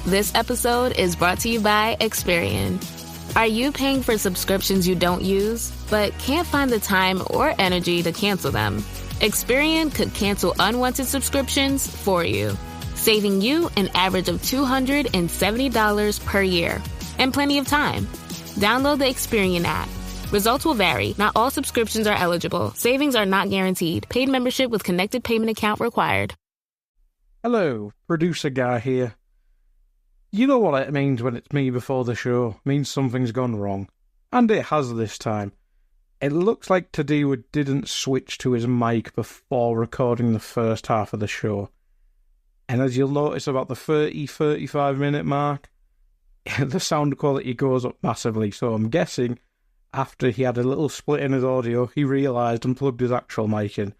This episode is brought to you by Experian. Are you paying for subscriptions you don't use, but can't find the time or energy to cancel them? Experian could cancel unwanted subscriptions for you, saving you an average of $270 per year and plenty of time. Download the Experian app. Results will vary. Not all subscriptions are eligible. Savings are not guaranteed. Paid membership with connected payment account required. Hello, producer guy here. You know what it means when it's me before the show. It means something's gone wrong. And it has this time. It looks like Tadiwa didn't switch to his mic before recording the first half of the show. And as you'll notice about the 30-35 minute mark, the sound quality goes up massively. So I'm guessing after he had a little split in his audio, he realised and plugged his actual mic in.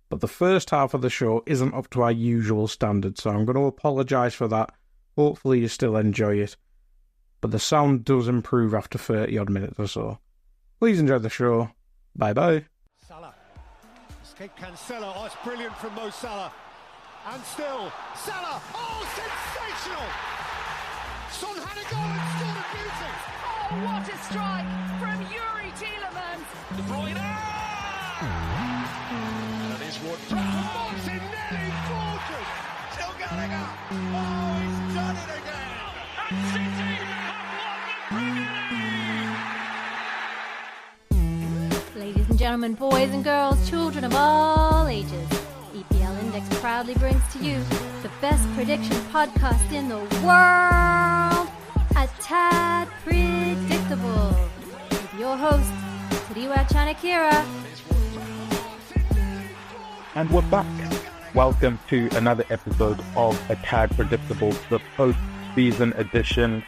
But the first half of the show isn't up to our usual standards, so I'm going to apologise for that. Hopefully you still enjoy it. But the sound does improve after 30 odd minutes or so. Please enjoy the show. Bye-bye. Salah. Escape Cancelo. Oh, it's brilliant from Mo Salah. And still, Salah. Oh, sensational! Son had a goal and scored a beauty. Oh, what a strike from Yuri Tielemans. De Bruyne. That is what Martinelli gorgeous. Still Gallagher. Oh, he's done it again. And City have won the Premier League. Ladies and gentlemen, boys and girls, children of all ages, EPL Index proudly brings to you the best prediction podcast in the world, A Tad Predictable, with your host, Tadiwa Chanakira. And we're back. Welcome to another episode of A Tad Predictable, the post-season edition,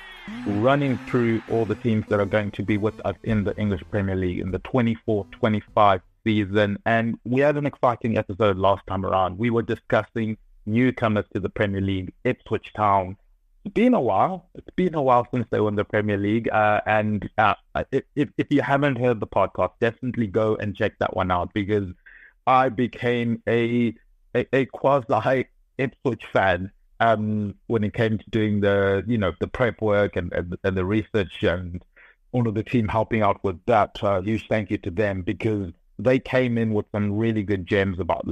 running through all the teams that are going to be with us in the English Premier League in the 24-25 season. And we had an exciting episode last time around. We were discussing newcomers to the Premier League, Ipswich Town. It's been a while. It's been a while since they won the Premier League. If you haven't heard the podcast, definitely go and check that one out, because I became a quasi Ipswich fan when it came to doing the prep work and the research and all of the team helping out with that. Huge thank you to them, because they came in with some really good gems about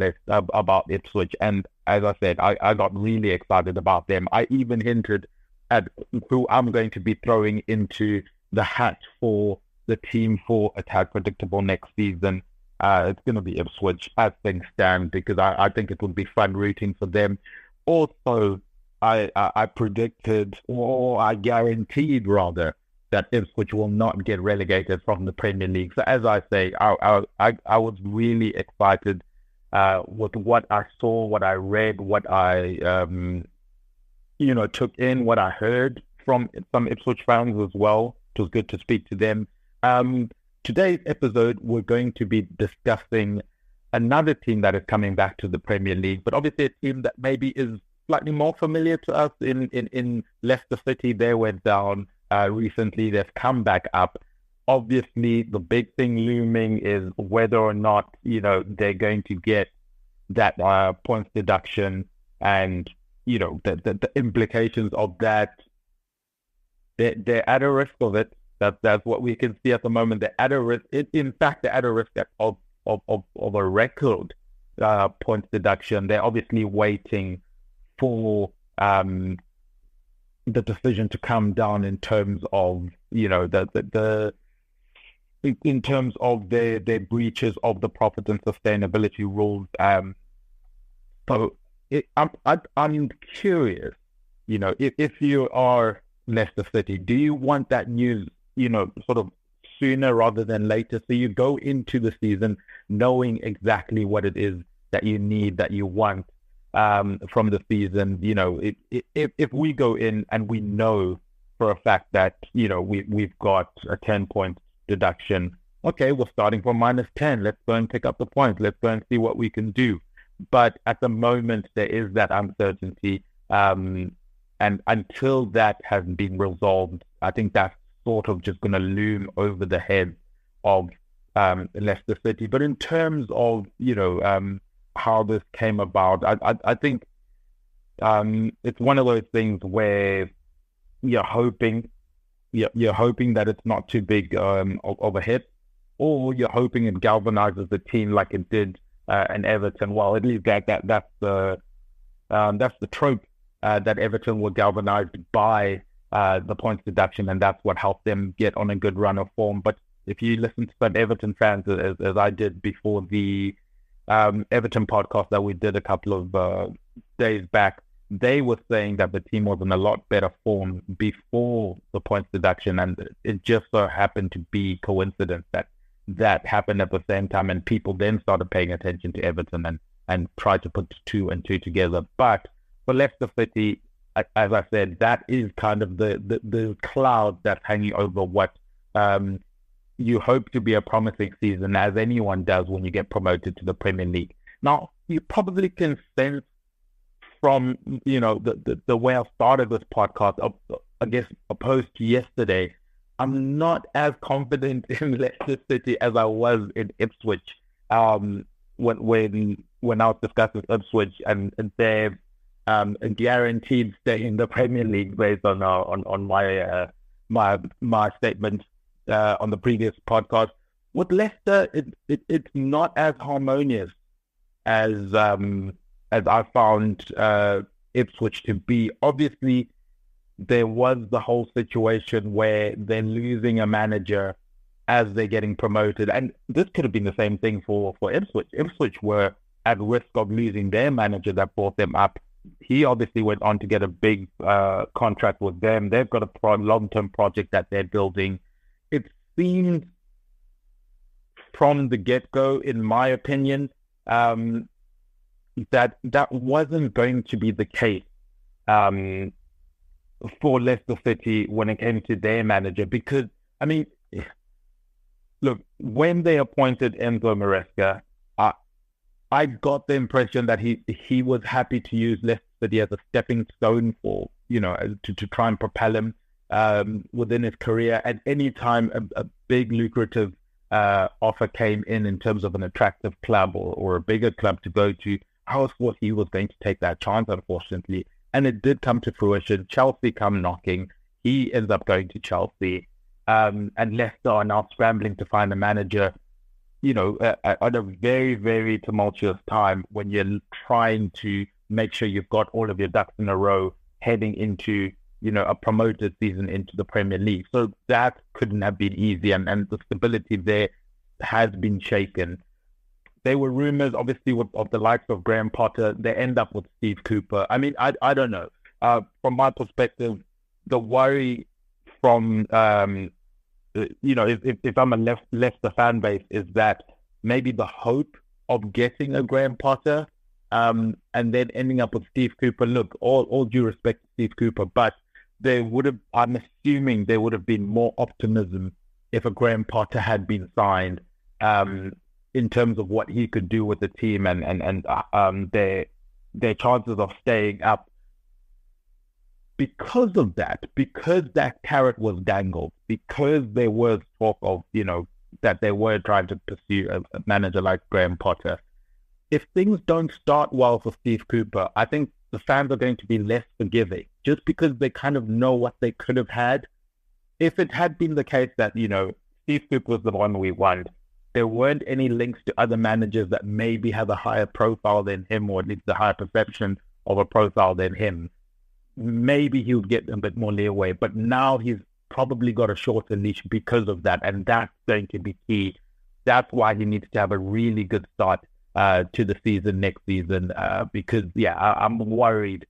Ipswich, and as I said, I got really excited about them. I even hinted at who I'm going to be throwing into the hat for the team for A Tad Predictable next season. It's going to be Ipswich as things stand, because I think it would be fun rooting for them. Also, I predicted, or I guaranteed rather, that Ipswich will not get relegated from the Premier League. So as I say, I was really excited with what I saw, what I read, what I took in, what I heard from some Ipswich fans as well. It was good to speak to them. Today's episode, we're going to be discussing another team that is coming back to the Premier League, but obviously a team that maybe is slightly more familiar to us in Leicester City. They went down recently. They've come back up. Obviously, the big thing looming is whether or not, they're going to get that points deduction, and, the implications of that. They're at a risk of it. That's what we can see at the moment. They're at a risk. In fact, they're at a risk of a record points deduction. They're obviously waiting for the decision to come down in terms of in terms of their breaches of the profit and sustainability rules. I'm curious. If you are Leicester City, do you want that news sort of sooner rather than later, so you go into the season knowing exactly what it is that you need, that you want from the season? If we go in and we know for a fact that we've got a 10-point deduction, okay, we're starting from -10. Let's go and pick up the points. Let's go and see what we can do. But at the moment, there is that uncertainty, and until that has been resolved, I think that's sort of just going to loom over the head of Leicester City. But in terms of how this came about, I think it's one of those things where you're hoping that it's not too big of a hit, or you're hoping it galvanizes the team like it did in Everton. Well, at least that's the trope that Everton were galvanized by the points deduction, and that's what helped them get on a good run of form. But if you listen to some Everton fans, as I did before the Everton podcast that we did a couple of days back, they were saying that the team was in a lot better form before the points deduction, and it just so happened to be coincidence that happened at the same time, and people then started paying attention to Everton and tried to put two and two together. But for Leicester City, as I said, that is kind of the cloud that's hanging over what you hope to be a promising season, as anyone does when you get promoted to the Premier League. Now, you probably can sense from, the way I started this podcast, I guess, opposed to yesterday, I'm not as confident in Leicester City as I was in Ipswich when I was discussing Ipswich and their guaranteed stay in the Premier League based on my statement on the previous podcast. With Leicester, it's not as harmonious as I found Ipswich to be. Obviously, there was the whole situation where they're losing a manager as they're getting promoted, and this could have been the same thing for Ipswich. Ipswich were at risk of losing their manager that brought them up. He obviously went on to get a big contract with them. They've got a long-term project that they're building. It seemed from the get-go, in my opinion, that wasn't going to be the case for Leicester City when it came to their manager. Because, I mean, look, when they appointed Enzo Maresca, I got the impression that he was happy to use Leicester City as a stepping stone for, to try and propel him within his career. At any time a big lucrative offer came in terms of an attractive club or a bigger club to go to, I thought he was going to take that chance, unfortunately. And it did come to fruition. Chelsea come knocking. He ends up going to Chelsea. And Leicester are now scrambling to find a manager, at a very, very tumultuous time when you're trying to make sure you've got all of your ducks in a row heading into, a promoted season into the Premier League. So that couldn't have been easy. And the stability there has been shaken. There were rumors, obviously, of the likes of Graham Potter. They end up with Steve Cooper. I mean, I don't know. From my perspective, the worry from, if I'm a Leicester fan base, is that maybe the hope of getting a Graham Potter and then ending up with Steve Cooper. Look, all due respect to Steve Cooper, but I'm assuming there would have been more optimism if a Graham Potter had been signed. In terms of what he could do with the team and their chances of staying up. Because of that, because that carrot was dangled, because there was talk of, that they were trying to pursue a manager like Graham Potter. If things don't start well for Steve Cooper, I think the fans are going to be less forgiving, just because they kind of know what they could have had. If it had been the case that, Steve Cooper was the one we wanted, there weren't any links to other managers that maybe have a higher profile than him, or at least a higher perception of a profile than him, maybe he would get a bit more leeway. But now he's probably got a shorter leash because of that, and that's going to be key. That's why he needs to have a really good start to the season next season, because, I'm worried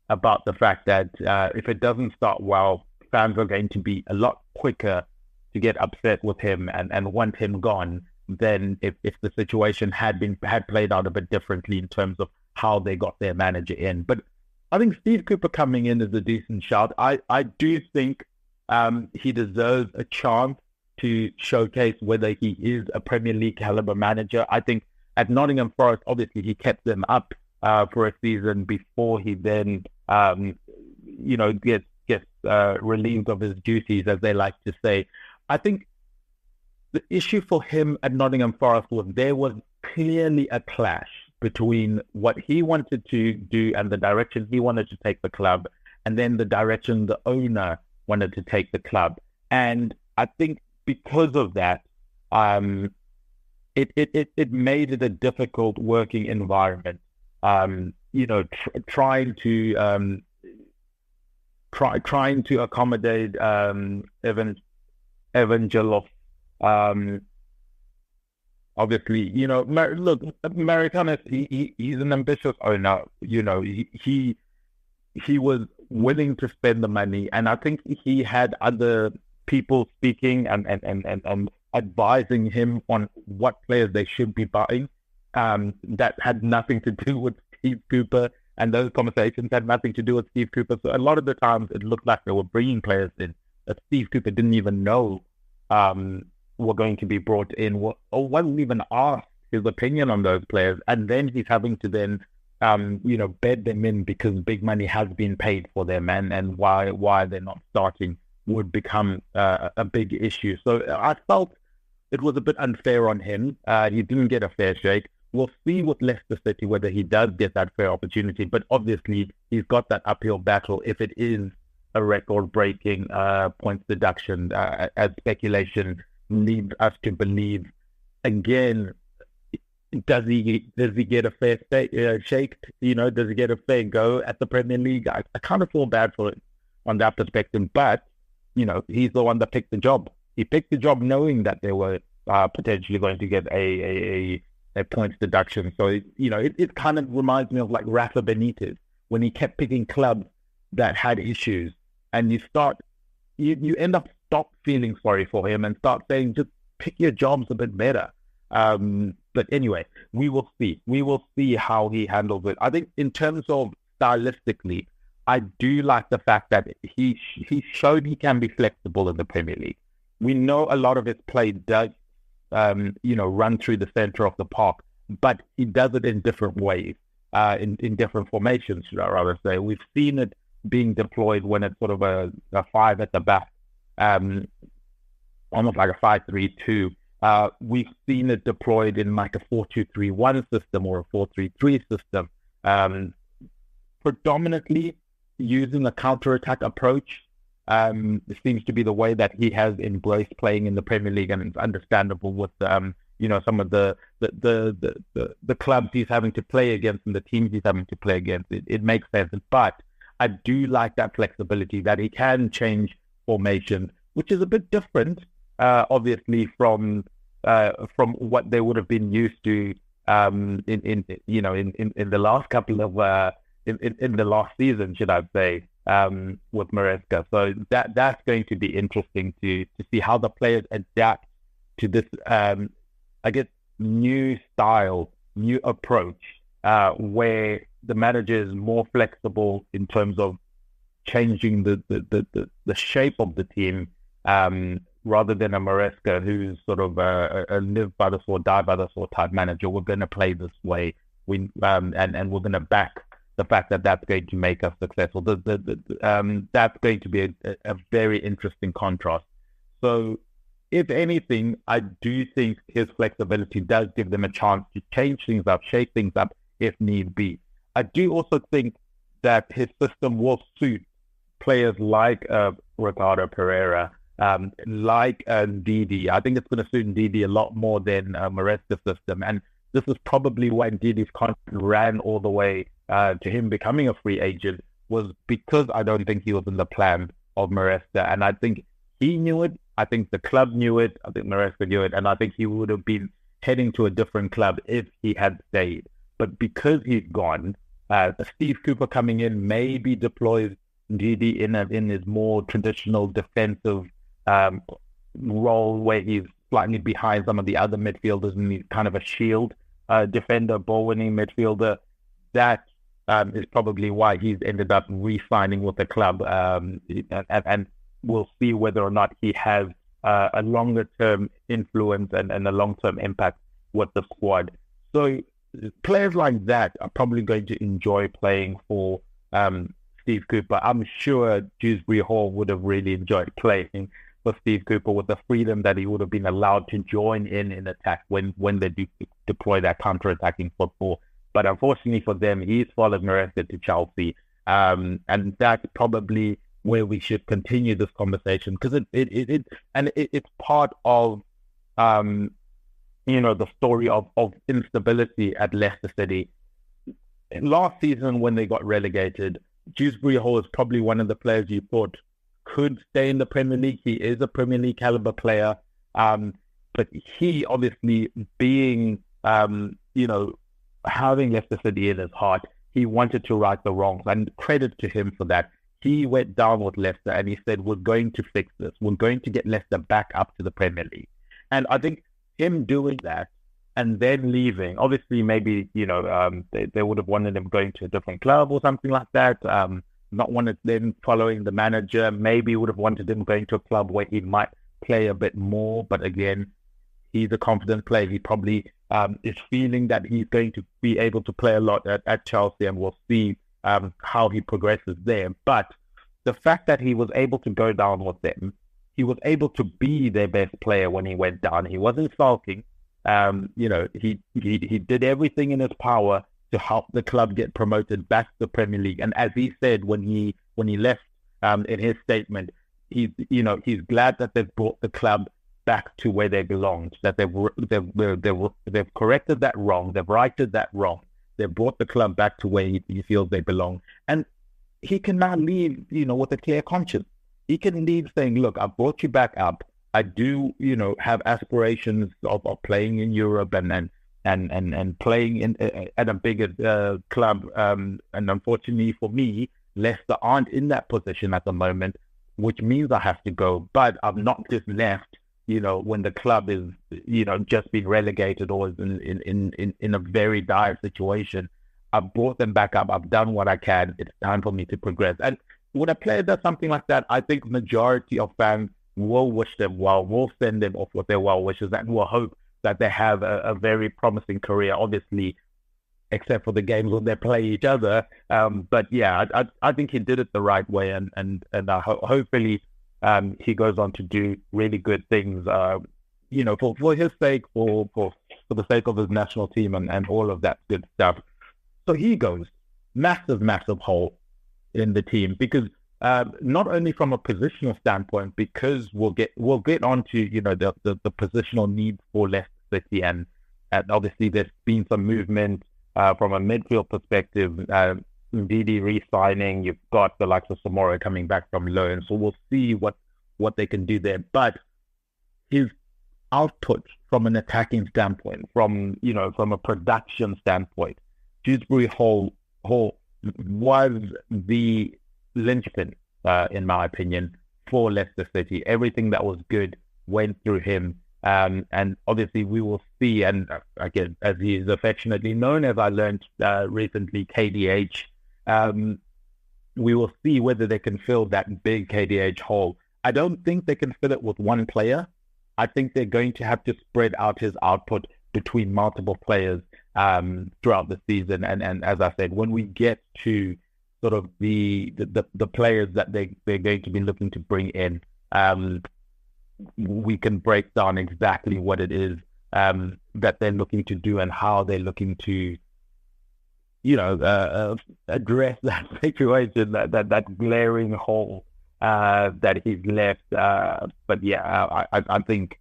about the fact that if it doesn't start well, fans are going to be a lot quicker to get upset with him and want him gone than if the situation had played out a bit differently in terms of how they got their manager in. But I think Steve Cooper coming in is a decent shout. I do think he deserves a chance to showcase whether he is a Premier League caliber manager. I think at Nottingham Forest, obviously he kept them up for a season before he then gets relieved of his duties, as they like to say. I think the issue for him at Nottingham Forest was there was clearly a clash between what he wanted to do and the direction he wanted to take the club, and then the direction the owner wanted to take the club. And I think because of that, it made it a difficult working environment. Trying to accommodate Evangelov. Obviously, look, Americanus, he's an ambitious owner. He was willing to spend the money, and I think he had other people speaking and advising him on what players they should be buying. That had nothing to do with Steve Cooper, and those conversations had nothing to do with Steve Cooper. So a lot of the times it looked like they were bringing players in that Steve Cooper didn't even know were going to be brought in, or wasn't even asked his opinion on those players. And then he's having to then, bed them in because big money has been paid for them, and why they're not starting would become a big issue. So I felt it was a bit unfair on him. He didn't get a fair shake. We'll see with Leicester City whether he does get that fair opportunity. But obviously, he's got that uphill battle if it is a record-breaking points deduction, as speculation leads us to believe. Again, does he get a fair shake? Does he get a fair go at the Premier League? I kind of feel bad for it on that perspective. But, he's the one that picked the job. He picked the job knowing that they were potentially going to get a points deduction. So, it kind of reminds me of like Rafa Benitez when he kept picking clubs that had issues, and you end up stop feeling sorry for him and start saying, just pick your jobs a bit better. But anyway, we will see. We will see how he handles it. I think in terms of stylistically, I do like the fact that he showed he can be flexible in the Premier League. We know a lot of his play does, run through the center of the park, but he does it in different ways, in different formations, should I rather say. We've seen it being deployed when it's sort of a five at the back, almost like a 5-3-2. We've seen it deployed in like a 4-2-3-1 system or a 4-3-3 system, predominantly using a counter-attack approach. It seems to be the way that he has embraced playing in the Premier League, and it's understandable with some of the clubs he's having to play against and the teams he's having to play against. It makes sense, but I do like that flexibility that he can change formation, which is a bit different, obviously, from what they would have been used to in the last couple of in the last season, should I say, with Maresca. So that's going to be interesting to see how the players adapt to this, new style, new approach, where the manager is more flexible in terms of changing the shape of the team, rather than a Maresca who's sort of a live by the sword, die by the sword type manager. We're going to play this way, and we're going to back the fact that that's going to make us successful. That's going to be a very interesting contrast. So, if anything, I do think his flexibility does give them a chance to change things up, shake things up if need be. I do also think that his system will suit players like Ricardo Pereira, like Ndidi. I think it's going to suit Ndidi a lot more than Maresca's system. And this is probably why Ndidi's contract ran all the way to him becoming a free agent, was because I don't think he was in the plan of Maresca. And I think he knew it. I think the club knew it. I think Maresca knew it. And I think he would have been heading to a different club if he had stayed. But because he's gone, Steve Cooper coming in maybe deploys Ndidi in his more traditional defensive role, where he's slightly behind some of the other midfielders and he's kind of a shield defender, ball-winning midfielder. That is probably why he's ended up re-signing with the club, and we'll see whether or not he has a longer-term influence and a long-term impact with the squad. So players like that are probably going to enjoy playing for Steve Cooper. I'm sure Dewsbury Hall would have really enjoyed playing for Steve Cooper, with the freedom that he would have been allowed to join in attack when they do deploy that counter-attacking football. But unfortunately for them, he's followed Maresca to Chelsea. And that's probably where we should continue this conversation, because it's part of the story of instability at Leicester City. Last season, when they got relegated, Dewsbury Hall is probably one of the players you thought could stay in the Premier League. He is a Premier League caliber player, but he obviously being, having Leicester City in his heart, he wanted to right the wrongs, and credit to him for that. He went down with Leicester and he said, we're going to fix this. We're going to get Leicester back up to the Premier League. And I think him doing that and then leaving, obviously maybe, they would have wanted him going to a different club or something like that. Not wanted them following the manager. Maybe would have wanted him going to a club where he might play a bit more. But again, he's a confident player. He probably is feeling that he's going to be able to play a lot at Chelsea, and we'll see how he progresses there. But the fact that he was able to go down with them, he was able to be their best player when he went down. He wasn't sulking. He did everything in his power to help the club get promoted back to the Premier League. And as he said when he left, in his statement, he's glad that they've brought the club back to where they belonged. That they've corrected that wrong. They've righted that wrong. They've brought the club back to where he feels they belong. And he can now leave, with a clear conscience. He can leave saying, look, I've brought you back up. I do, have aspirations of playing in Europe and playing at a bigger club. And unfortunately for me, Leicester aren't in that position at the moment, which means I have to go. But I'm not just left, when the club is, just been relegated or is in a very dire situation. I've brought them back up. I've done what I can. It's time for me to progress. And when a player does something like that, I think majority of fans will wish them well, will send them off with their well wishes, and will hope that they have a very promising career, obviously, except for the games when they play each other. But yeah, I think he did it the right way, and hopefully he goes on to do really good things, for his sake, for the sake of his national team and all of that good stuff. So he goes, massive hole in the team, because not only from a positional standpoint, because we'll get onto the positional needs for Leicester City, and obviously there's been some movement from a midfield perspective. Ndidi re-signing, you've got the likes of Samora coming back from loan, so we'll see what they can do there. But his output from an attacking standpoint, from a production standpoint, Dewsbury Hall was the linchpin, in my opinion, for Leicester City. Everything that was good went through him. And obviously we will see, and again, as he is affectionately known, as I learned recently, KDH, we will see whether they can fill that big KDH hole. I don't think they can fill it with one player. I think they're going to have to spread out his output between multiple players throughout the season. And as I said, when we get to sort of the players that they're going to be looking to bring in, we can break down exactly what it is that they're looking to do and how they're looking to, address that situation, that glaring hole that he's left. But yeah, I think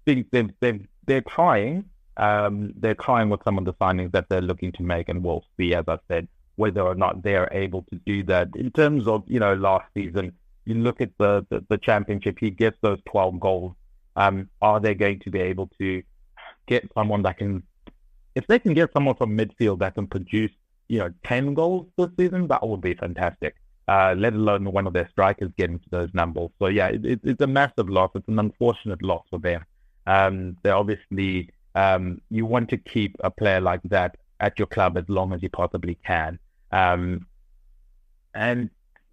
they're trying. They're trying with some of the signings that they're looking to make, and we'll see, as I said, whether or not they're able to do that. In terms of, last season, you look at the championship, he gets those 12 goals. Are they going to be able to get someone that can, if they can get someone from midfield that can produce, 10 goals this season, that would be fantastic. Let alone one of their strikers getting to those numbers. So yeah, it's a massive loss. It's an unfortunate loss for them. They're obviously, you want to keep a player like that at your club as long as you possibly can. And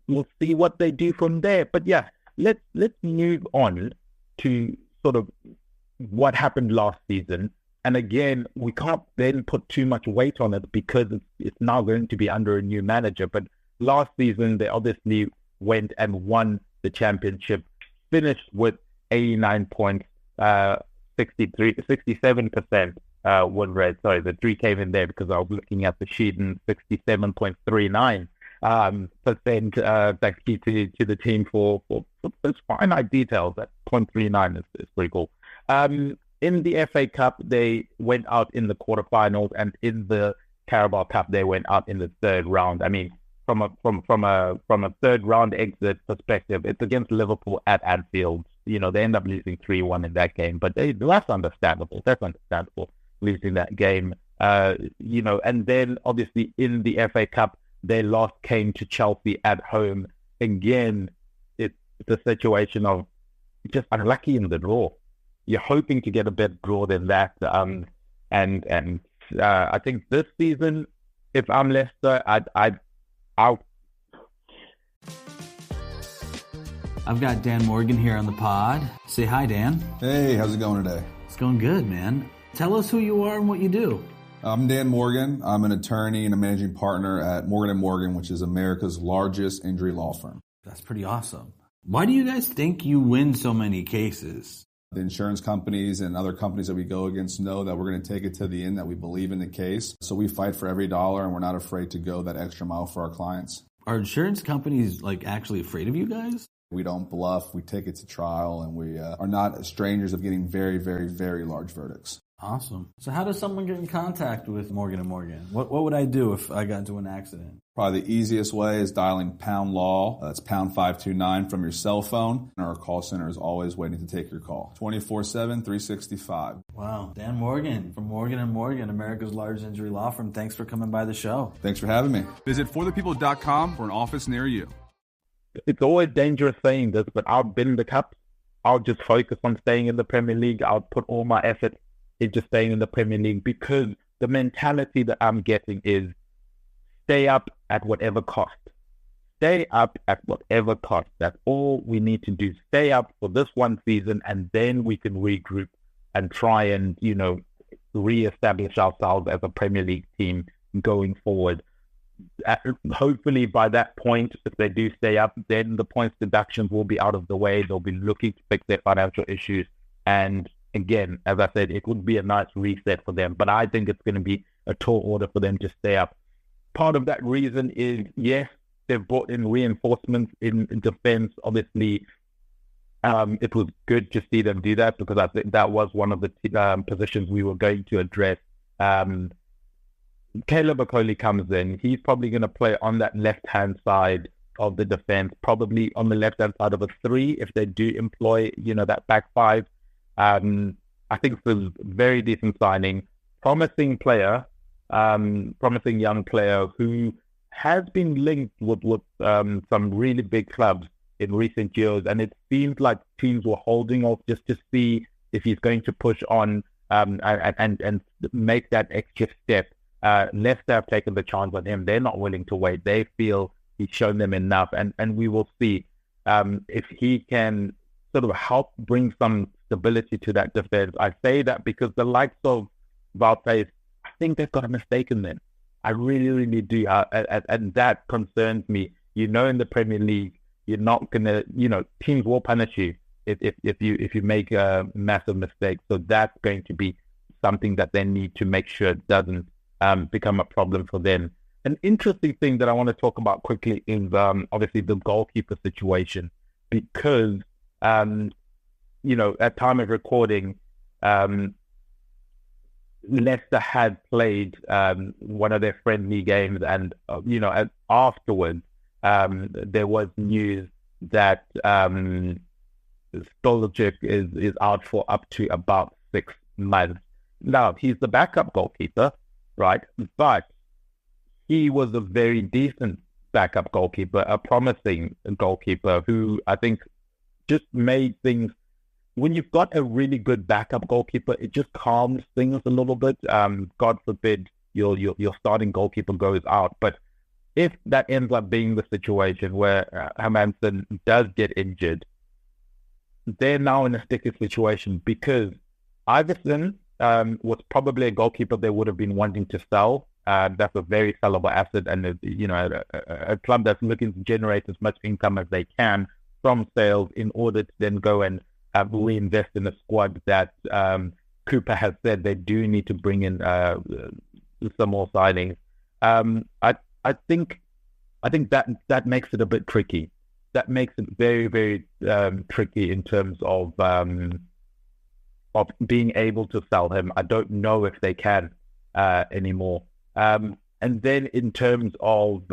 we'll see what they do from there. But yeah, let's move on to sort of what happened last season. And again, we can't then put too much weight on it because it's now going to be under a new manager. But last season, they obviously went and won the championship, finished with 89 points, 67% win rate. Sorry, the 3 came in there because I was looking at the sheet, and 67.39. percent. Thank you to the team for those finite details. That 0.39 is pretty cool. In the FA Cup, they went out in the quarterfinals, and in the Carabao Cup, they went out in the third round. I mean, from a third round exit perspective, it's against Liverpool at Anfield. They end up losing 3-1 in that game, but that's understandable. That's understandable, losing that game. And then obviously in the FA Cup, their loss came to Chelsea at home. Again, it's a situation of just unlucky in the draw. You're hoping to get a better draw than that. And I think this season, if I'm Leicester, I've got Dan Morgan here on the pod. Say hi, Dan. Hey, how's it going today? It's going good, man. Tell us who you are and what you do. I'm Dan Morgan. I'm an attorney and a managing partner at Morgan & Morgan, which is America's largest injury law firm. That's pretty awesome. Why do you guys think you win so many cases? The insurance companies and other companies that we go against know that we're going to take it to the end, that we believe in the case. So we fight for every dollar, and we're not afraid to go that extra mile for our clients. Are insurance companies actually afraid of you guys? We don't bluff. We take it to trial, and we are not strangers of getting very, very, very large verdicts. Awesome. So how does someone get in contact with Morgan & Morgan? What would I do if I got into an accident? Probably the easiest way is dialing pound law. That's pound 529 from your cell phone. And our call center is always waiting to take your call. 24/7, 365. Wow. Dan Morgan from Morgan & Morgan, America's largest injury law firm. Thanks for coming by the show. Thanks for having me. Visit forthepeople.com for an office near you. It's always dangerous saying this, but I'll bid in the Cup. I'll just focus on staying in the Premier League. I'll put all my effort into staying in the Premier League, because the mentality that I'm getting is stay up at whatever cost. Stay up at whatever cost. That's all we need to do. Stay up for this one season, and then we can regroup and try and, reestablish ourselves as a Premier League team going forward. Hopefully by that point, if they do stay up, then the points deductions will be out of the way. They'll be looking to fix their financial issues. And again, as I said, it would be a nice reset for them. But I think it's going to be a tall order for them to stay up. Part of that reason is, yes, they've brought in reinforcements in defense. Obviously, it was good to see them do that, because I think that was one of the positions we were going to address. Caleb Okoli comes in. He's probably going to play on that left-hand side of the defense, probably on the left-hand side of a 3 if they do employ, that back 5. I think it's a very decent signing. Promising player, promising young player who has been linked with some really big clubs in recent years, and it seems like teams were holding off just to see if he's going to push on and make that extra step. Leicester have taken the chance on him. They're not willing to wait. They feel he's shown them enough, and we will see if he can sort of help bring some stability to that defense. I say that because the likes of Valdes, I think they've got a mistake in them. I really, really do. And that concerns me. In the Premier League, you're not going to, teams will punish you if you make a massive mistake. So that's going to be something that they need to make sure it doesn't become a problem for them. An interesting thing that I want to talk about quickly is obviously the goalkeeper situation, because at time of recording, Leicester had played one of their friendly games, and afterwards there was news that Stoličić is out for up to about 6 months. Now, he's the backup goalkeeper, right? But he was a very decent backup goalkeeper, a promising goalkeeper who I think just made things. When you've got a really good backup goalkeeper, it just calms things a little bit. God forbid your starting goalkeeper goes out. But if that ends up being the situation where Hermansen does get injured, they're now in a sticky situation, because Iverson was probably a goalkeeper they would have been wanting to sell. That's a very sellable asset, and a club that's looking to generate as much income as they can from sales in order to then go and reinvest in a squad that Cooper has said they do need to bring in some more signings. I think I think that makes it a bit tricky. That makes it very, very tricky in terms of being able to sell him. I don't know if they can anymore. And then in terms of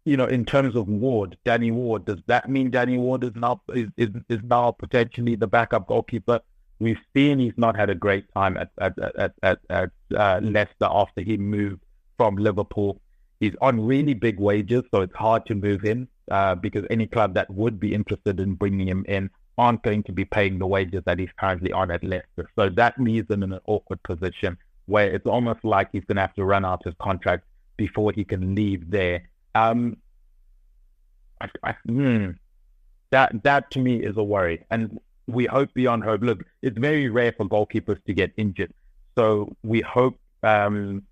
in terms of Ward, Danny Ward, does that mean Danny Ward is now potentially the backup goalkeeper? We've seen he's not had a great time at Leicester after he moved from Liverpool. He's on really big wages, so it's hard to move him because any club that would be interested in bringing him in aren't going to be paying the wages that he's currently on at Leicester. So that leaves him in an awkward position where it's almost like he's going to have to run out his contract before he can leave there. That to me is a worry, and we hope beyond hope. Look, it's very rare for goalkeepers to get injured, so we hope that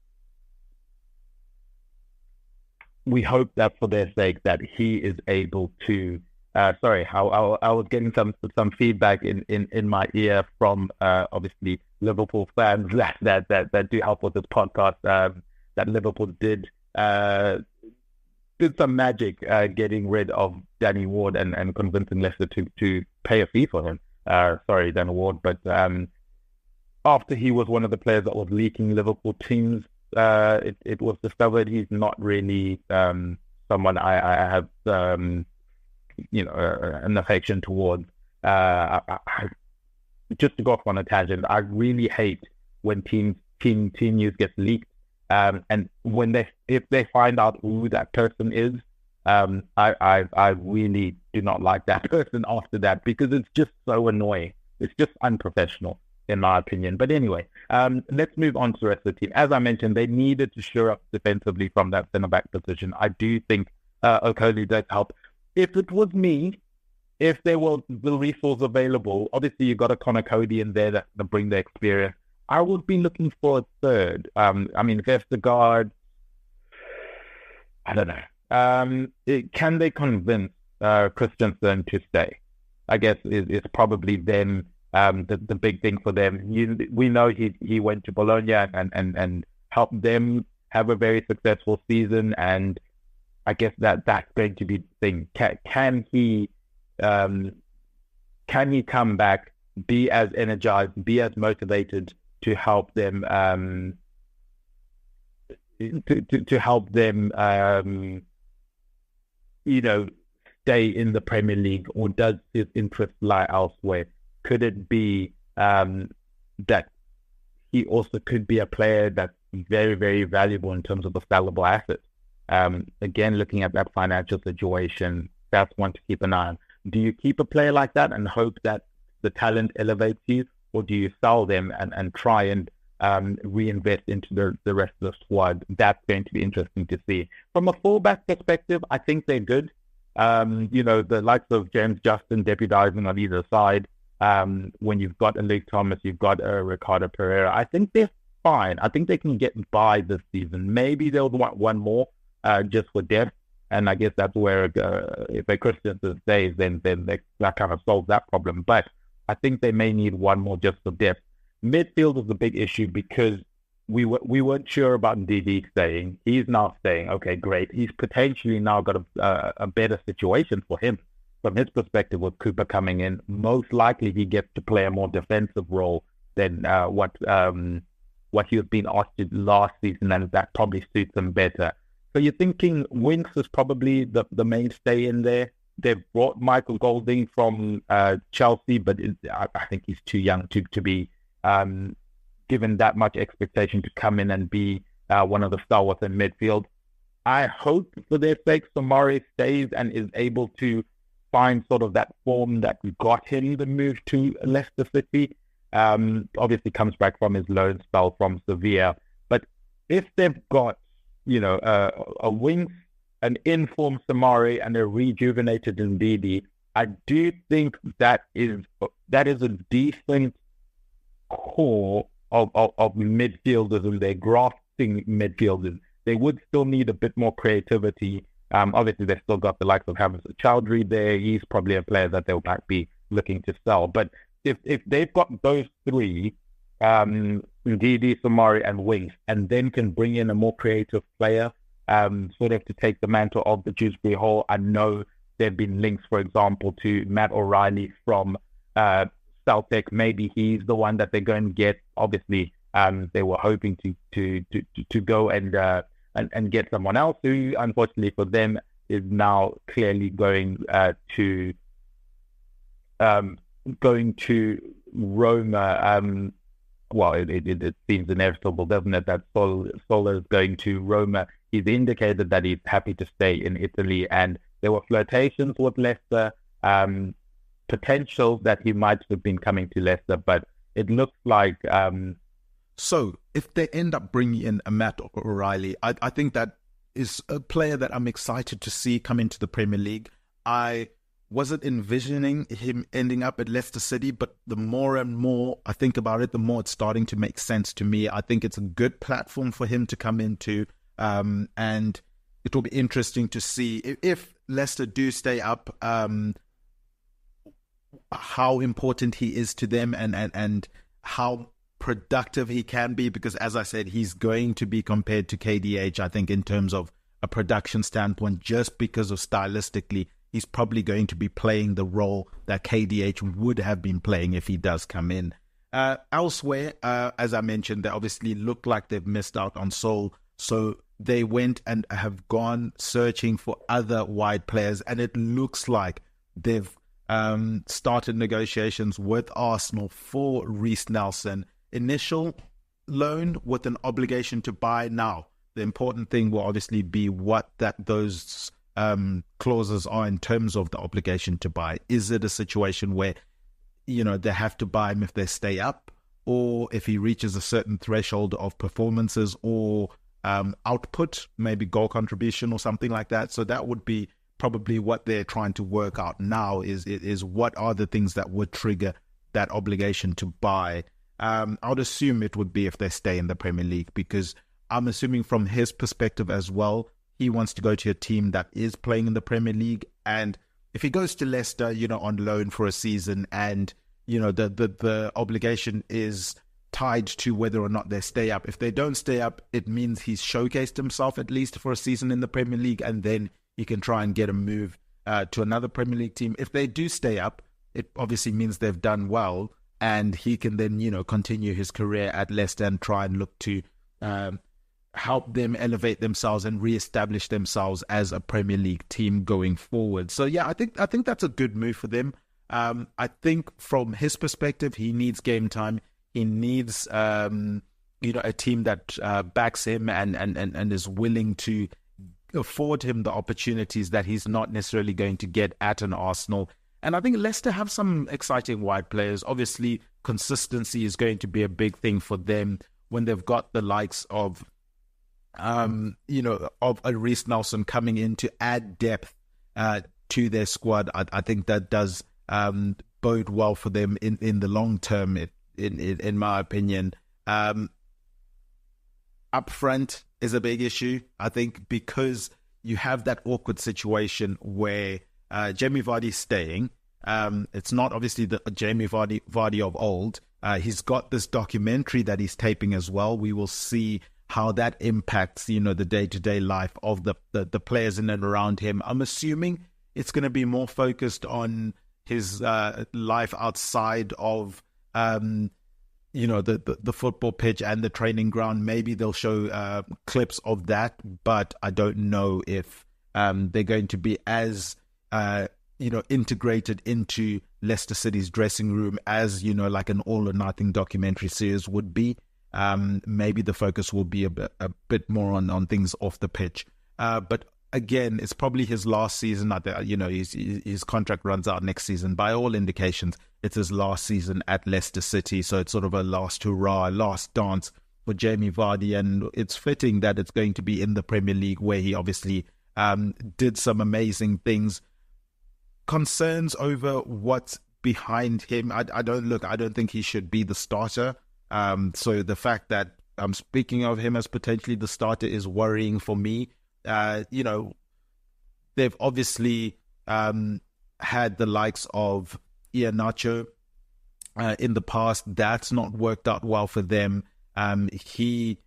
for their sake that he is able to. Sorry, I was getting some feedback in my ear from obviously Liverpool fans that do help with this podcast. That Liverpool did some magic getting rid of Danny Ward and convincing Leicester to pay a fee for him. Sorry, Danny Ward, but after he was one of the players that was leaking Liverpool teams, it was discovered he's not really someone I have an affection towards. Just to go off on a tangent, I really hate when team news gets leaked, and if they find out who that person is, I really do not like that person after that, because it's just so annoying. It's just unprofessional, in my opinion. But anyway, let's move on to the rest of the team. As I mentioned, they needed to shore up defensively from that centre-back position. I do think Okoli does help. If it was me, if there was the resource available, obviously you got a Connor Cody in there that bring the experience. I would be looking for a third. Vestergaard, I don't know. Can they convince Christensen to stay? I guess is probably then the big thing for them. We know he went to Bologna and helped them have a very successful season, and I guess that's going to be the thing. Can he come back, be as energized, be as motivated to help them to help them stay in the Premier League, or does his interest lie elsewhere? Could it be that he also could be a player that's very, very valuable in terms of the sellable assets? Again, looking at that financial situation, that's one to keep an eye on. Do you keep a player like that and hope that the talent elevates you, or do you sell them and try and reinvest into the rest of the squad? That's going to be interesting to see. From a fullback perspective, I think they're good. The likes of James Justin deputizing on either side. When you've got a Luke Thomas, you've got a Ricardo Pereira. I think they're fine. I think they can get by this season. Maybe they'll want one more just for depth. And I guess that's where if a Christensen stays, then that kind of solves that problem. But I think they may need one more just for depth. Midfield is a big issue because we weren't sure about Ndidi staying. He's now staying. Okay, great. He's potentially now got a better situation for him. From his perspective, with Cooper coming in, most likely he gets to play a more defensive role than what he was being asked to last season, and that probably suits him better. So you're thinking Winks is probably the mainstay in there. They've brought Michael Golding from Chelsea, but I think he's too young to be given that much expectation to come in and be one of the stalwarts in midfield. I hope for their sake Samari stays and is able to find sort of that form that got him the move to Leicester City. Obviously comes back from his loan spell from Sevilla. But if they've got, a Winks, an informed Samari, and a rejuvenated Ndidi, I do think that is a decent core of midfielders, and they're grafting midfielders. They would still need a bit more creativity. Obviously, they've still got the likes of Hamza Chowdhury there. He's probably a player that they'll be looking to sell. But if they've got those three, Ndidi, Samari, and Winks, and then can bring in a more creative player, sort of to take the mantle of the Dewsbury Hall. I know there have been links, for example, to Matt O'Reilly from Celtic. Maybe he's the one that they're going to get. Obviously, they were hoping to go and get someone else who, unfortunately for them, is now clearly going to Roma. Well, it seems inevitable, doesn't it, that Sola is going to Roma. He's indicated that he's happy to stay in Italy, and there were flirtations with Leicester, potential that he might have been coming to Leicester, but it looks like... So, if they end up bringing in a Matt O'Reilly, I think that is a player that I'm excited to see come into the Premier League. I wasn't envisioning him ending up at Leicester City, but the more and more I think about it, the more it's starting to make sense to me. I think it's a good platform for him to come into, and it will be interesting to see if Leicester do stay up, how important he is to them and how productive he can be, because as I said, he's going to be compared to KDH, I think, in terms of a production standpoint, just because of stylistically, he's probably going to be playing the role that KDH would have been playing if he does come in. Elsewhere, as I mentioned, they obviously look like they've missed out on Sol, so they went and have gone searching for other wide players, and it looks like they've started negotiations with Arsenal for Reece Nelson. Initial loan with an obligation to buy now. The important thing will obviously be what those clauses are in terms of the obligation to buy. Is it a situation where, they have to buy him if they stay up, or if he reaches a certain threshold of performances or output, maybe goal contribution or something like that? So that would be probably what they're trying to work out now, is what are the things that would trigger that obligation to buy. I would assume it would be if they stay in the Premier League, because I'm assuming from his perspective as well, he wants to go to a team that is playing in the Premier League. And if he goes to Leicester, on loan for a season, and, the obligation is tied to whether or not they stay up. If they don't stay up, it means he's showcased himself at least for a season in the Premier League, and then he can try and get a move to another Premier League team. If they do stay up, it obviously means they've done well, and he can then, continue his career at Leicester and try and look to help them elevate themselves and reestablish themselves as a Premier League team going forward. So yeah, I think that's a good move for them. I think from his perspective, he needs game time. He needs a team that backs him and is willing to afford him the opportunities that he's not necessarily going to get at an Arsenal. And I think Leicester have some exciting wide players. Obviously, consistency is going to be a big thing for them when they've got the likes of, of a Reece Nelson coming in to add depth to their squad. I think that does bode well for them in the long term, in my opinion. Up front is a big issue, I think, because you have that awkward situation where Jamie Vardy's staying. It's not obviously the Jamie Vardy of old. He's got this documentary that he's taping as well. We will see how that impacts, the day-to-day life of the players in and around him. I'm assuming it's going to be more focused on his life outside of, the football pitch and the training ground. Maybe they'll show clips of that, but I don't know if they're going to be as integrated into Leicester City's dressing room as, like an all or nothing documentary series would be. Maybe the focus will be a bit more on things off the pitch. But again, it's probably his last season. His contract runs out next season. By all indications, it's his last season at Leicester City. So it's sort of a last hurrah, last dance for Jamie Vardy. And it's fitting that it's going to be in the Premier League, where he obviously did some amazing things. Concerns over what's behind him. I don't think he should be the starter. So the fact that I'm speaking of him as potentially the starter is worrying for me. They've obviously had the likes of Iheanacho in the past. That's not worked out well for them. He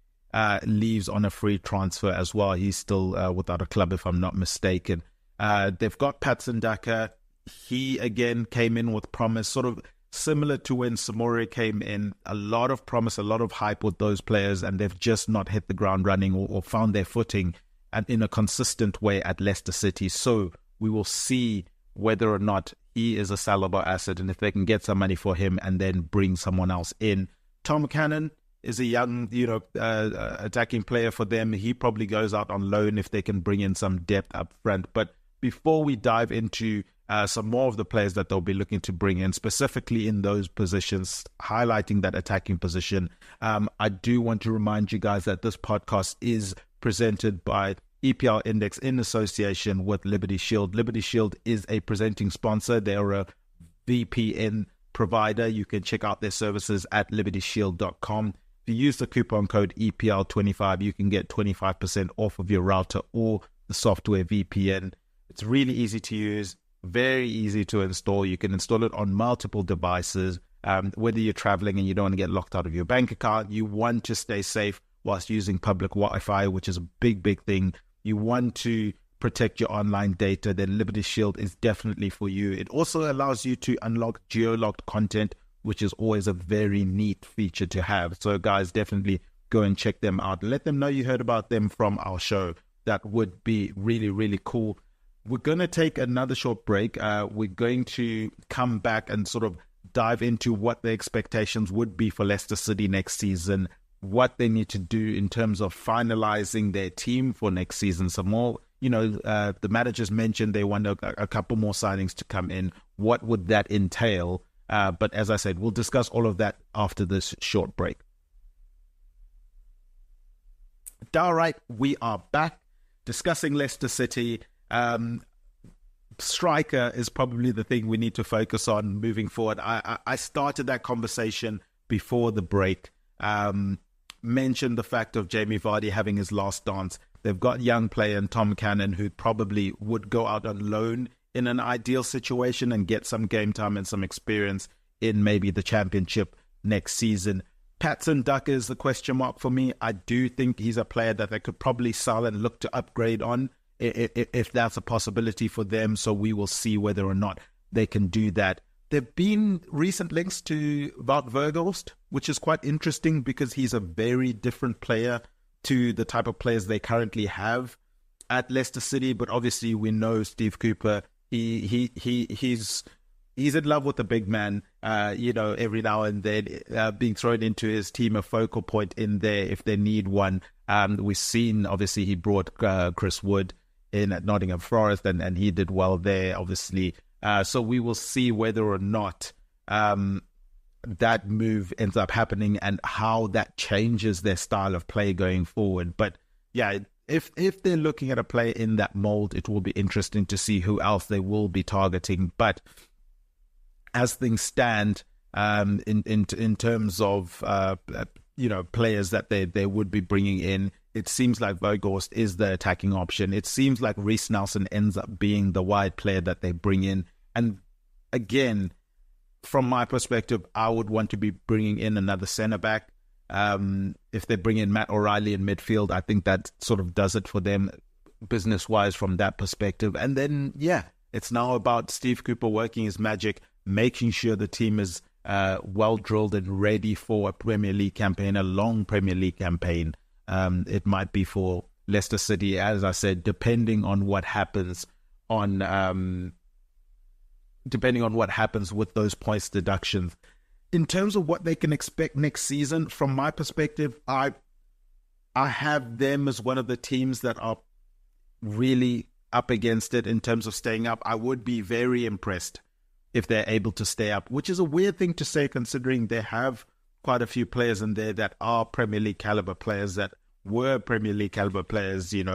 leaves on a free transfer as well. He's still without a club, if I'm not mistaken. They've got Patson Daka. He, again, came in with promise, sort of similar to when Samori came in. A lot of promise, a lot of hype with those players, and they've just not hit the ground running or found their footing and in a consistent way at Leicester City. So we will see whether or not he is a sellable asset and if they can get some money for him and then bring someone else in. Tom Cannon is a young, attacking player for them. He probably goes out on loan if they can bring in some depth up front. But before we dive into some more of the players that they'll be looking to bring in, specifically in those positions, highlighting that attacking position, I do want to remind you guys that this podcast is presented by EPL Index in association with Liberty Shield. Liberty Shield is a presenting sponsor. They're a VPN provider. You can check out their services at libertyshield.com. If you use the coupon code EPL25, you can get 25% off of your router or the software VPN. It's really easy to use, very easy to install. You can install it on multiple devices. Whether you're traveling and you don't want to get locked out of your bank account, you want to stay safe whilst using public Wi-Fi, which is a big thing. You want to protect your online data, then Liberty Shield is definitely for you. It also allows you to unlock geo-locked content, which is always a very neat feature to have. So guys, definitely go and check them out. Let them know you heard about them from our show. That would be really, really cool. We're going to take another short break. We're going to come back and sort of dive into what the expectations would be for Leicester City next season, what they need to do in terms of finalizing their team for next season. Some more, the managers mentioned they want a couple more signings to come in. What would that entail? But as I said, we'll discuss all of that after this short break. All right, we are back discussing Leicester City. Striker is probably the thing we need to focus on moving forward. I started that conversation before the break. Mentioned the fact of Jamie Vardy having his last dance. They've got young player and Tom Cannon who probably would go out on loan in an ideal situation and get some game time and some experience in maybe the Championship next season. Patson Daka is the question mark for me. I do think he's a player that they could probably sell and look to upgrade on if that's a possibility for them. So we will see whether or not they can do that. There have been recent links to Wout Weghorst, which is quite interesting because he's a very different player to the type of players they currently have at Leicester City. But obviously we know Steve Cooper, he's in love with the big man, every now and then being thrown into his team, a focal point in there if they need one. We've seen, obviously, he brought Chris Wood in at Nottingham Forest and he did well there, obviously. So we will see whether or not that move ends up happening and how that changes their style of play going forward. But yeah, if they're looking at a play in that mold, it will be interesting to see who else they will be targeting. But as things stand, in terms of players that they would be bringing in, it seems like Weghorst is the attacking option. It seems like Reece Nelson ends up being the wide player that they bring in. And again, from my perspective, I would want to be bringing in another centre-back. If they bring in Matt O'Reilly in midfield, I think that sort of does it for them business-wise from that perspective. And then, it's now about Steve Cooper working his magic, making sure the team is well-drilled and ready for a Premier League campaign, a long Premier League campaign. It might be for Leicester City, as I said, depending on what happens with those points deductions. In terms of what they can expect next season, from my perspective, I have them as one of the teams that are really up against it in terms of staying up. I would be very impressed if they're able to stay up, which is a weird thing to say considering they have quite a few players in there that are Premier League caliber players, that were Premier League caliber players, and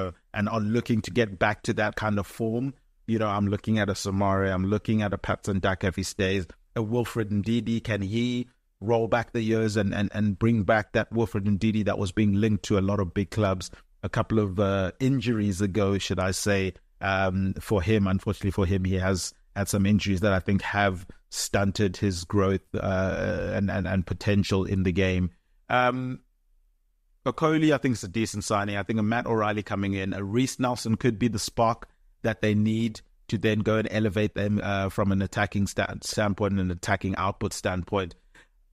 are looking to get back to that kind of form. I'm looking at a Samari, I'm looking at a Patson Daka if he stays, a Wilfred Ndidi. Can he roll back the years and bring back that Wilfred Ndidi that was being linked to a lot of big clubs a couple of injuries ago, should I say, for him. Unfortunately for him, he has had some injuries that I think have stunted his growth and potential in the game. Okoli, I think, is a decent signing. I think a Matt O'Reilly coming in, a Reece Nelson could be the spark that they need to then go and elevate them from an attacking standpoint and an attacking output standpoint.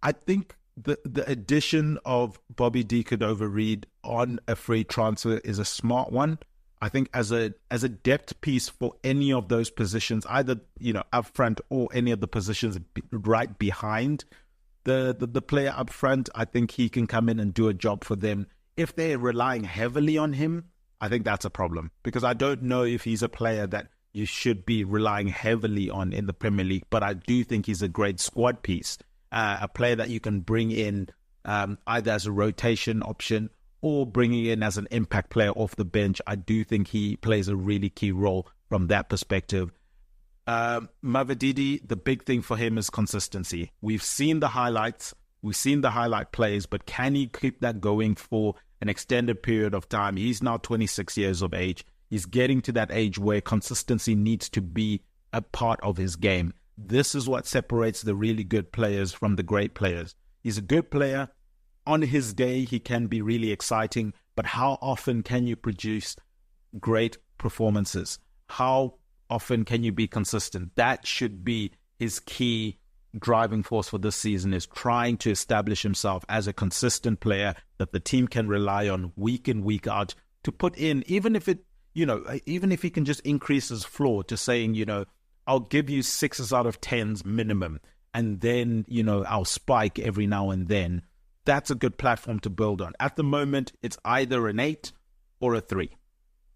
I think the addition of Bobby D. Cordova-Reid on a free transfer is a smart one. I think as a depth piece for any of those positions, either up front or any of the positions right behind the player up front, I think he can come in and do a job for them. If they're relying heavily on him, I think that's a problem, because I don't know if he's a player that you should be relying heavily on in the Premier League, but I do think he's a great squad piece, a player that you can bring in either as a rotation option or bringing in as an impact player off the bench. I do think he plays a really key role from that perspective. Mavididi, the big thing for him is consistency. We've seen the highlights, we've seen the highlight plays, but can he keep that going for an extended period of time? He's now 26 years of age. He's getting to that age where consistency needs to be a part of his game. This is what separates the really good players from the great players. He's a good player. On his day, he can be really exciting, but how often can you produce great performances? How often can you be consistent? That should be his key driving force for this season, is trying to establish himself as a consistent player that the team can rely on week in, week out to put in, even if he can just increase his floor to saying, I'll give you 6s out of 10s minimum, and then, I'll spike every now and then. That's a good platform to build on. At the moment, it's either an 8 or a 3.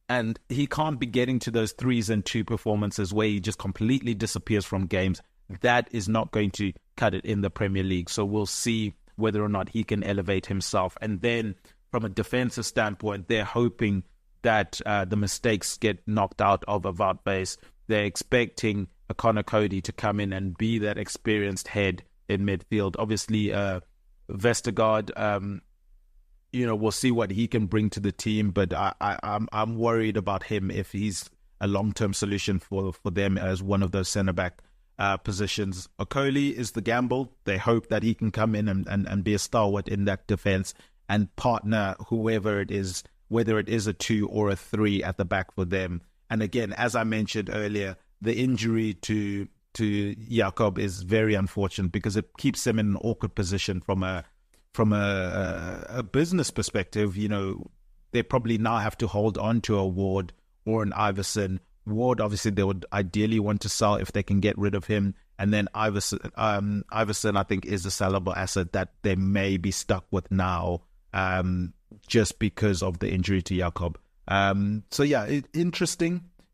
And he can't be getting to those 3s and 2 performances where he just completely disappears from games. That is not going to cut it in the Premier League. So we'll see whether or not he can elevate himself. And then from a defensive standpoint, they're hoping that the mistakes get knocked out of a Wout base. They're expecting a Connor Cody to come in and be that experienced head in midfield. Obviously, Vestergaard, we'll see what he can bring to the team, but I'm worried about him if he's a long-term solution for them as one of those centre-back positions. Okoli is the gamble. They hope that he can come in and be a stalwart in that defence and partner whoever it is, whether it is a 2 or a 3 at the back for them. And again, as I mentioned earlier, the injury to Jakob is very unfortunate because it keeps him in an awkward position from a business perspective. They probably now have to hold on to a Ward or an Iverson. Ward, obviously, they would ideally want to sell if they can get rid of him. And then Iverson, I think, is a sellable asset that they may be stuck with now just because of the injury to Jakob.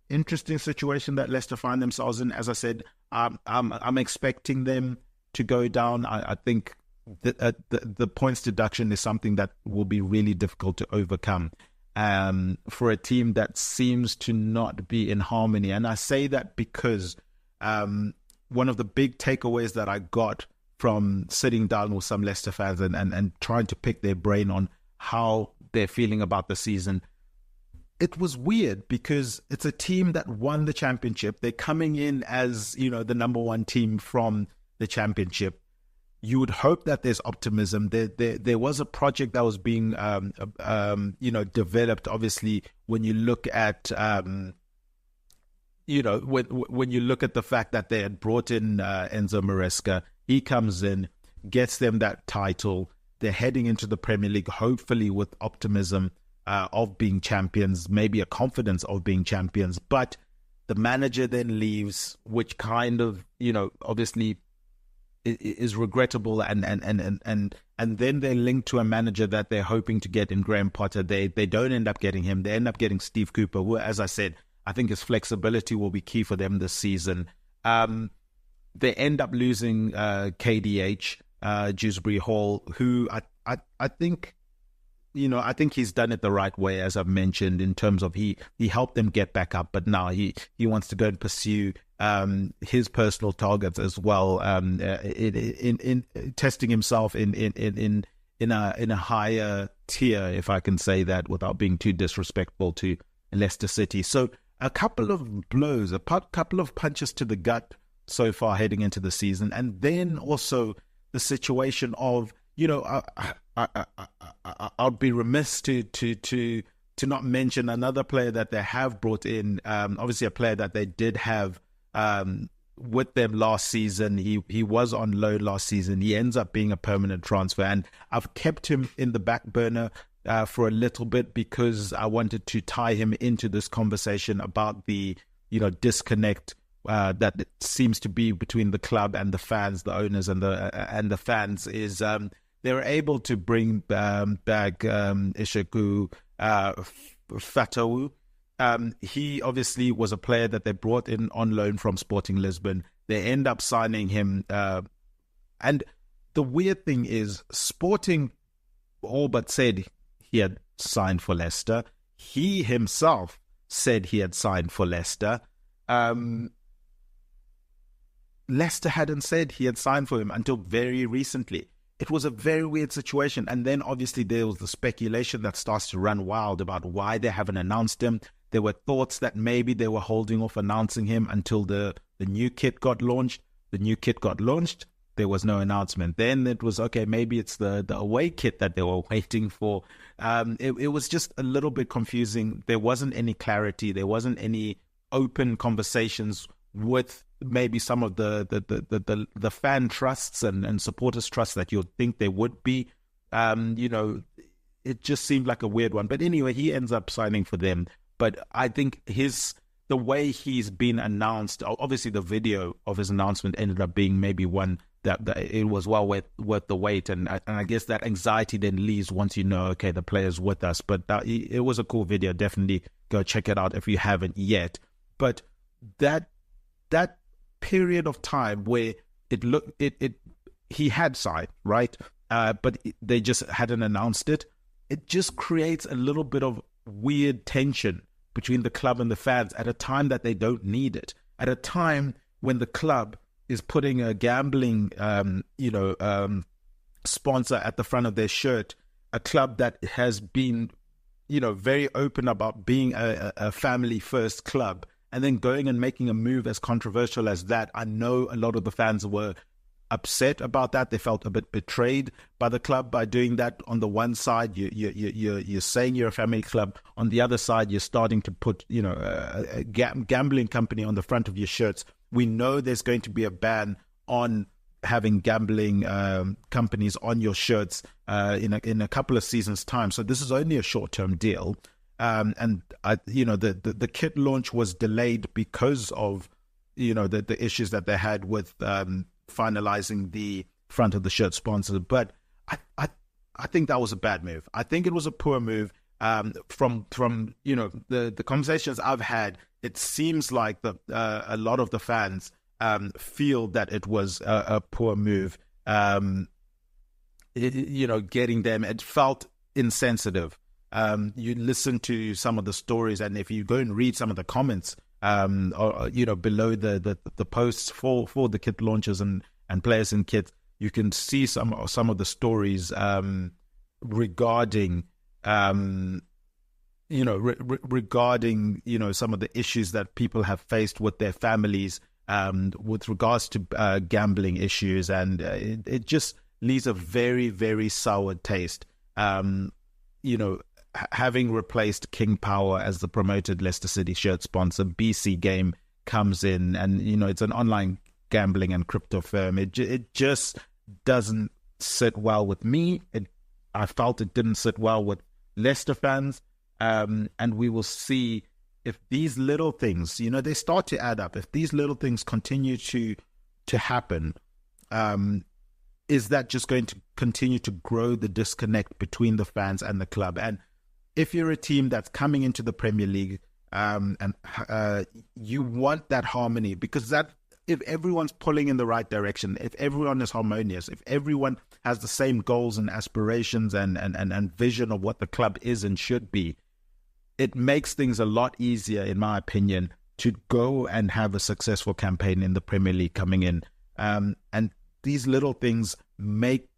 Interesting situation that Leicester find themselves in. As I said, I'm expecting them to go down. I think the points deduction is something that will be really difficult to overcome for a team that seems to not be in harmony. And I say that because one of the big takeaways that I got from sitting down with some Leicester fans and trying to pick their brain on how they're feeling about the season, it was weird because it's a team that won the championship. They're coming in as, the number one team from the championship. You would hope that there's optimism. There was a project that was being, developed. Obviously, when you look at, when you look at the fact that they had brought in Enzo Maresca, he comes in, gets them that title. They're heading into the Premier League, hopefully with optimism of being champions, maybe a confidence of being champions. But the manager then leaves, which kind of, obviously is regrettable, and then they're linked to a manager that they're hoping to get in Graham Potter. They don't end up getting him. They end up getting Steve Cooper, who, as I said, I think his flexibility will be key for them this season. They end up losing KDH, Dewsbury Hall, who I think, I think he's done it the right way, as I've mentioned, in terms of he helped them get back up, but now he wants to go and pursue his personal targets as well, in testing himself in a higher tier, if I can say that without being too disrespectful to Leicester City. So a couple of blows, a couple of punches to the gut so far heading into the season, and then also the situation of I'd be remiss to not mention another player that they have brought in. Obviously, a player that they did have with them last season. He was on loan last season. He ends up being a permanent transfer, and I've kept him in the back burner for a little bit because I wanted to tie him into this conversation about the disconnect that it seems to be between the club and the fans, the owners and the fans. Is they were able to bring back Ishaku Fatawu. He obviously was a player that they brought in on loan from Sporting Lisbon. They end up signing him. And the weird thing is, Sporting all but said he had signed for Leicester. He himself said he had signed for Leicester. Leicester hadn't said he had signed for him until very recently. It was a very weird situation. And then obviously there was the speculation that starts to run wild about why they haven't announced him. There were thoughts that maybe they were holding off announcing him until the new kit got launched. The new kit got launched. There was no announcement. Then it was, okay, maybe it's the away kit that they were waiting for. It was just a little bit confusing. There wasn't any clarity. There wasn't any open conversations with maybe some of the fan trusts and supporters trusts that you'd think there would be. It just seemed like a weird one. But anyway, he ends up signing for them. But I think the way he's been announced, obviously the video of his announcement ended up being maybe one that it was well worth the wait. And I guess that anxiety then leaves once okay, the player's with us. But it was a cool video. Definitely go check it out if you haven't yet. But that period of time where he had signed, right? But they just hadn't announced it. It just creates a little bit of weird tension between the club and the fans at a time that they don't need it. At a time when the club is putting a gambling, sponsor at the front of their shirt, a club that has been, very open about being a family-first club, and then going and making a move as controversial as that. I know a lot of the fans were upset about that. They felt a bit betrayed by the club by doing that. On the one side, you're saying you're a family club. On the other side, you're starting to put a gambling company on the front of your shirts. We know there's going to be a ban on having gambling companies on your shirts in a couple of seasons' time. So this is only a short-term deal. And the kit launch was delayed because of the issues that they had with finalizing the front of the shirt sponsor. But I think that was a bad move. I think it was a poor move. From the conversations I've had, it seems like a lot of the fans feel that it was a poor move. Getting them, it felt insensitive. You listen to some of the stories, and if you go and read some of the comments, below the posts for the kit launches and players in kit, you can see some of the stories regarding regarding some of the issues that people have faced with their families with regards to gambling issues, and it just leaves a very, very sour taste. Having replaced King Power as the promoted Leicester City shirt sponsor, BC Game comes in, and it's an online gambling and crypto firm. It just doesn't sit well with me. I felt it didn't sit well with Leicester fans, and we will see if these little things, they start to add up. If these little things continue to happen, is that just going to continue to grow the disconnect between the fans and the club? And if you're a team that's coming into the Premier League, and you want that harmony, because if everyone's pulling in the right direction, if everyone is harmonious, if everyone has the same goals and aspirations and vision of what the club is and should be, it makes things a lot easier, in my opinion, to go and have a successful campaign in the Premier League coming in. And these little things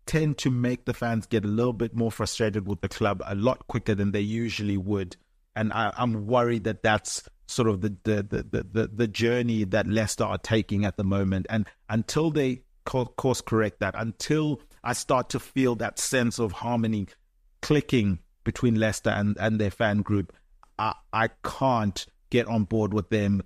tend to make the fans get a little bit more frustrated with the club a lot quicker than they usually would. And I'm worried that that's sort of the journey that Leicester are taking at the moment. And until they course correct that, until I start to feel that sense of harmony clicking between Leicester and their fan group. I can't get on board with them,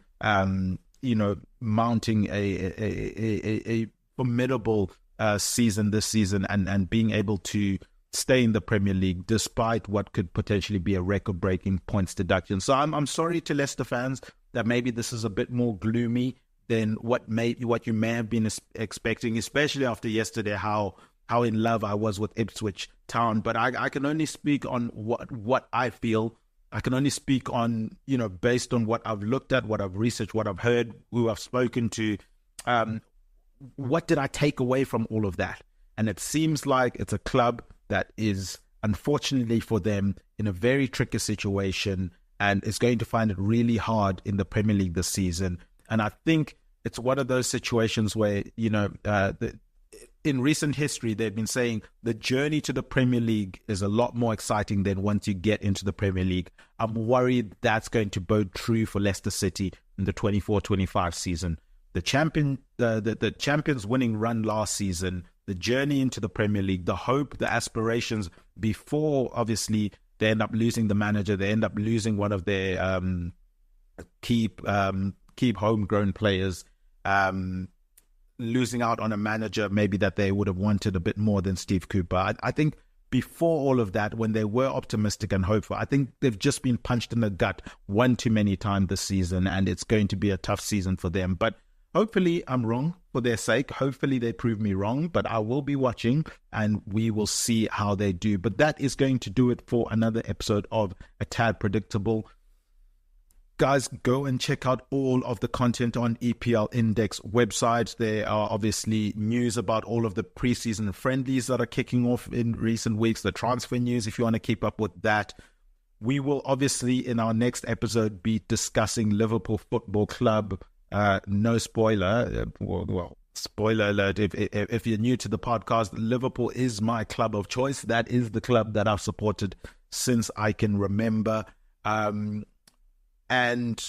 mounting a formidable season this season and being able to stay in the Premier League despite what could potentially be a record-breaking points deduction. So I'm sorry to Leicester fans that maybe this is a bit more gloomy than what you may have been expecting, especially after yesterday, how in love I was with Ipswich Town. But I can only speak on what I feel. I can only speak on, based on what I've looked at, what I've researched, what I've heard, who I've spoken to. What did I take away from all of that? And it seems like it's a club that is, unfortunately for them, in a very tricky situation and is going to find it really hard in the Premier League this season. And I think it's one of those situations where, in recent history, they've been saying the journey to the Premier League is a lot more exciting than once you get into the Premier League. I'm worried that's going to bode true for Leicester City in the 24-25 season. The champions winning run last season, the journey into the Premier League, the hope, the aspirations before, obviously, they end up losing the manager, they end up losing one of their key homegrown players, losing out on a manager maybe that they would have wanted a bit more than Steve Cooper. I think before all of that, when they were optimistic and hopeful, I think they've just been punched in the gut one too many times this season, and it's going to be a tough season for them. But hopefully I'm wrong for their sake. Hopefully they prove me wrong, but I will be watching and we will see how they do. But that is going to do it for another episode of A Tad Predictable. Guys, go and check out all of the content on EPL Index website. There are obviously news about all of the preseason friendlies that are kicking off in recent weeks, the transfer news, if you want to keep up with that. We will obviously, in our next episode, be discussing Liverpool Football Club. No spoiler. Well, spoiler alert. If you're new to the podcast, Liverpool is my club of choice. That is the club that I've supported since I can remember. And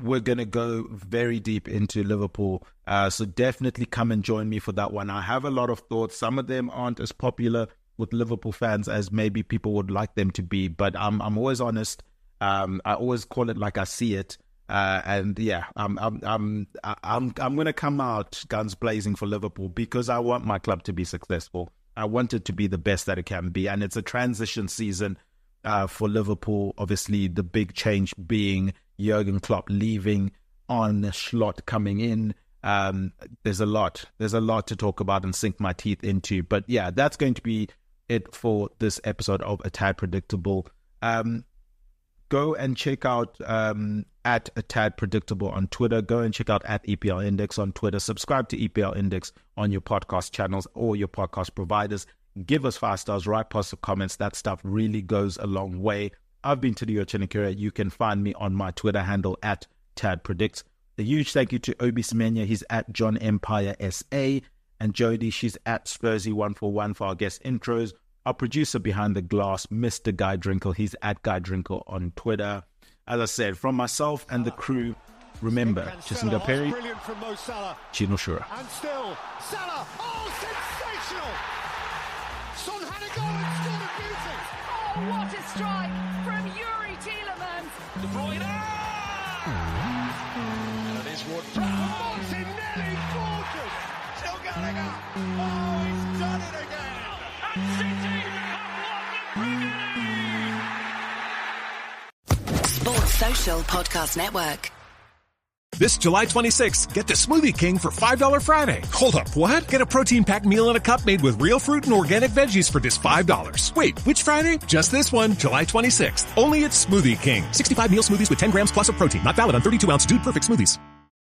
we're going to go very deep into Liverpool. So definitely come and join me for that one. I have a lot of thoughts. Some of them aren't as popular with Liverpool fans as maybe people would like them to be. But I'm always honest. I always call it like I see it. And yeah, I'm going to come out guns blazing for Liverpool because I want my club to be successful. I want it to be the best that it can be. And it's a transition season for Liverpool. Obviously, the big change being Jurgen Klopp leaving, Arne Slot coming in. There's a lot to talk about and sink my teeth into. But yeah, that's going to be it for this episode of A Tad Predictable. Go and check out at A Tad Predictable on Twitter. Go and check out at EPL Index on Twitter. Subscribe to EPL Index on your podcast channels or your podcast providers. Give us 5 stars, write positive comments. That stuff really goes a long way. I've been Tadiwa Chanakira. You can find me on my Twitter handle at TadPredicts. A huge thank you to Obi Semenya. He's at John Empire SA. And Jody, she's at Spursy141 for our guest intros. Our producer behind the glass, Mr. Guy Drinkle. He's at Guy Drinkle on Twitter. As I said, from myself and the crew, remember, Jacinda Perry, Chino Shura. And still, Salah, sensational! Son had a goal and scored a beauty! Oh, what a strike from Yuri Tielemans! De Bruyne! And it is Ward-Prowse! Martinelli, gorgeous! Still going up! Oh, he's done it again! And City have won the Premier League! Sports Social Podcast Network. This July 26th, get the Smoothie King for $5 Friday. Hold up, what? Get a protein-packed meal in a cup made with real fruit and organic veggies for just $5. Wait, which Friday? Just this one, July 26th. Only at Smoothie King. 65 meal smoothies with 10 grams plus of protein. Not valid on 32-ounce Dude Perfect smoothies.